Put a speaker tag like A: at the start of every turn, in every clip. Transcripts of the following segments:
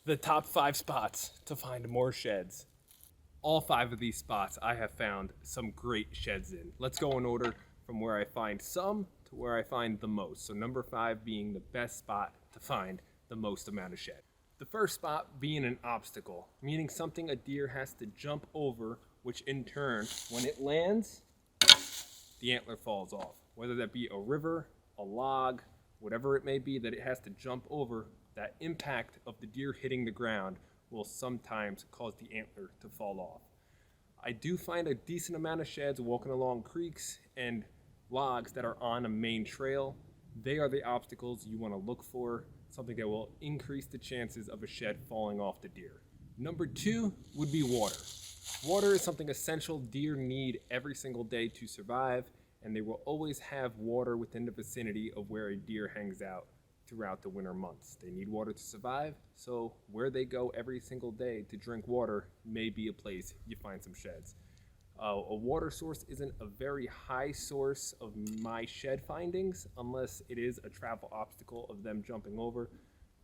A: The top 5 spots to find more sheds. All 5 of these spots I have found some great sheds in. Let's go in order from where I find some to where I find the most. So number 5 being the best spot to find the most amount of shed. The first spot being an obstacle, meaning something a deer has to jump over, which in turn, when it lands, the antler falls off. Whether that be a river, a log, whatever it may be that it has to jump over, that impact of the deer hitting the ground will sometimes cause the antler to fall off. I do find a decent amount of sheds walking along creeks and logs that are on a main trail. They are the obstacles you want to look for, something that will increase the chances of a shed falling off the deer. Number 2 would be water. Water is something essential deer need every single day to survive, and they will always have water within the vicinity of where a deer hangs out throughout the winter months. They need water to survive, so where they go every single day to drink water may be a place you find some sheds. A water source isn't a very high source of my shed findings unless it is a travel obstacle of them jumping over,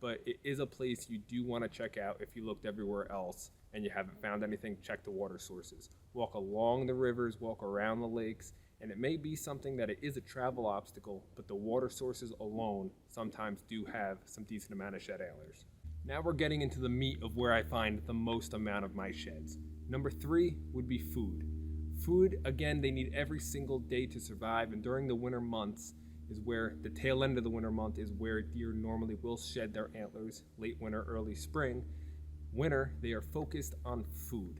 A: but it is a place you do want to check out if you looked everywhere else and you haven't found anything. Check the water sources. Walk along the rivers, walk around the lakes, and it may be something that it is a travel obstacle, but the water sources alone sometimes do have some decent amount of shed antlers. Now we're getting into the meat of where I find the most amount of my sheds. Number 3 would be food. Food, again, they need every single day to survive, and during the winter months is where the tail end of the winter month is where deer normally will shed their antlers, late winter, early spring. Winter, they are focused on food.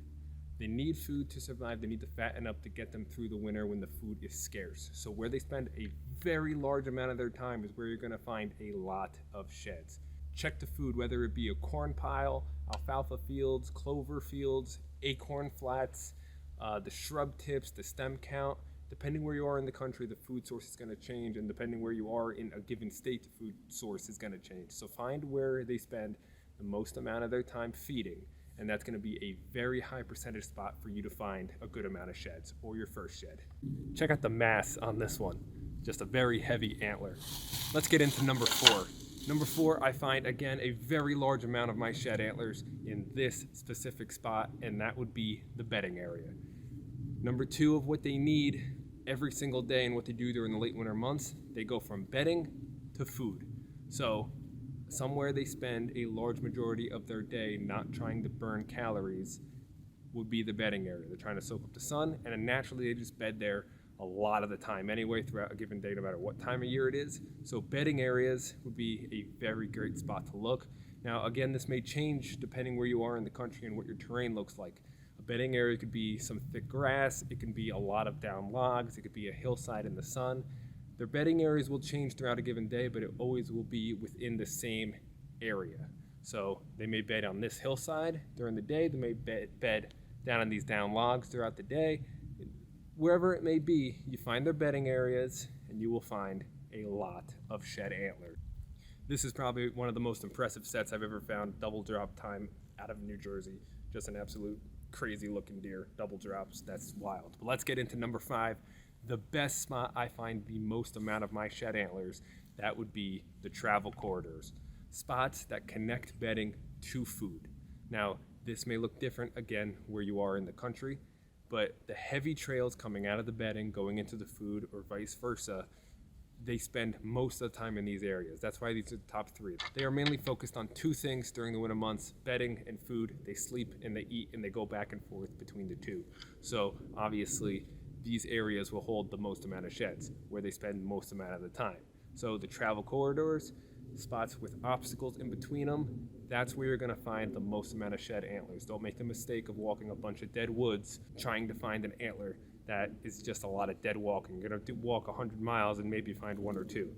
A: They need food to survive. They need to fatten up to get them through the winter when the food is scarce. So where they spend a very large amount of their time is where you're going to find a lot of sheds. Check the food, whether it be a corn pile, alfalfa fields, clover fields, acorn flats, the shrub tips, the stem count. Depending where you are in the country, the food source is going to change, and depending where you are in a given state, the food source is going to change. So find where they spend the most amount of their time feeding, and that's going to be a very high percentage spot for you to find a good amount of sheds, or your first shed. Check out the mass on this one. Just a very heavy antler. Let's get into number 4. Number 4, I find, again, a very large amount of my shed antlers in this specific spot, and that would be the bedding area. Number 2 of what they need every single day and what they do during the late winter months, they go from bedding to food. So somewhere they spend a large majority of their day not trying to burn calories would be the bedding area. They're trying to soak up the sun, and then naturally they just bed there a lot of the time anyway throughout a given day, no matter what time of year it is. So bedding areas would be a very great spot to look. Now again, this may change depending where you are in the country and what your terrain looks like. A bedding area could be some thick grass, it can be a lot of down logs, it could be a hillside in the sun. Their bedding areas will change throughout a given day, but it always will be within the same area. So they may bed on this hillside during the day, they may bed down on these down logs throughout the day. Wherever it may be, you find their bedding areas and you will find a lot of shed antlers. This is probably one of the most impressive sets I've ever found, double drop time out of New Jersey. Just an absolute crazy looking deer, double drops, that's wild. But let's get into number 5, the best spot I find the most amount of my shed antlers. That would be the travel corridors, spots that connect bedding to food. Now this may look different again where you are in the country, but the heavy trails coming out of the bedding going into the food or vice versa, they spend most of the time in these areas. That's why these are the top 3. They are mainly focused on 2 things during the winter months: bedding and food. They sleep and they eat and they go back and forth between the 2. So obviously these areas will hold the most amount of sheds where they spend most amount of the time. So the travel corridors, spots with obstacles in between them, that's where you're going to find the most amount of shed antlers. Don't make the mistake of walking a bunch of dead woods trying to find an antler. That is just a lot of dead walking. You're going to walk 100 miles and maybe find 1 or 2.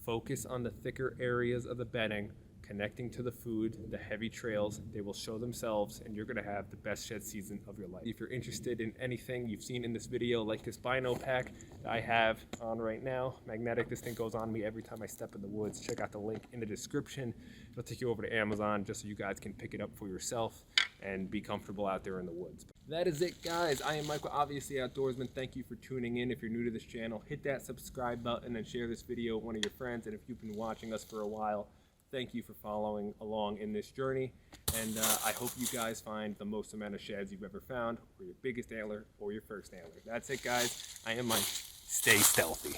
A: Focus on the thicker areas of the bedding, connecting to the food, the heavy trails. They will show themselves, and you're going to have the best shed season of your life. If you're interested in anything you've seen in this video, like this bino pack that I have on right now, magnetic, this thing goes on me every time I step in the woods. Check out the link in the description. It'll take you over to Amazon just so you guys can pick it up for yourself and be comfortable out there in the woods. That is it, guys. I am Michael, obviously Outdoorsman. Thank you for tuning in. If you're new to this channel, hit that subscribe button and share this video with one of your friends. And if you've been watching us for a while, thank you for following along in this journey. And I hope you guys find the most amount of sheds you've ever found, or your biggest antler, or your first antler. That's it, guys. I am Mike. Stay stealthy.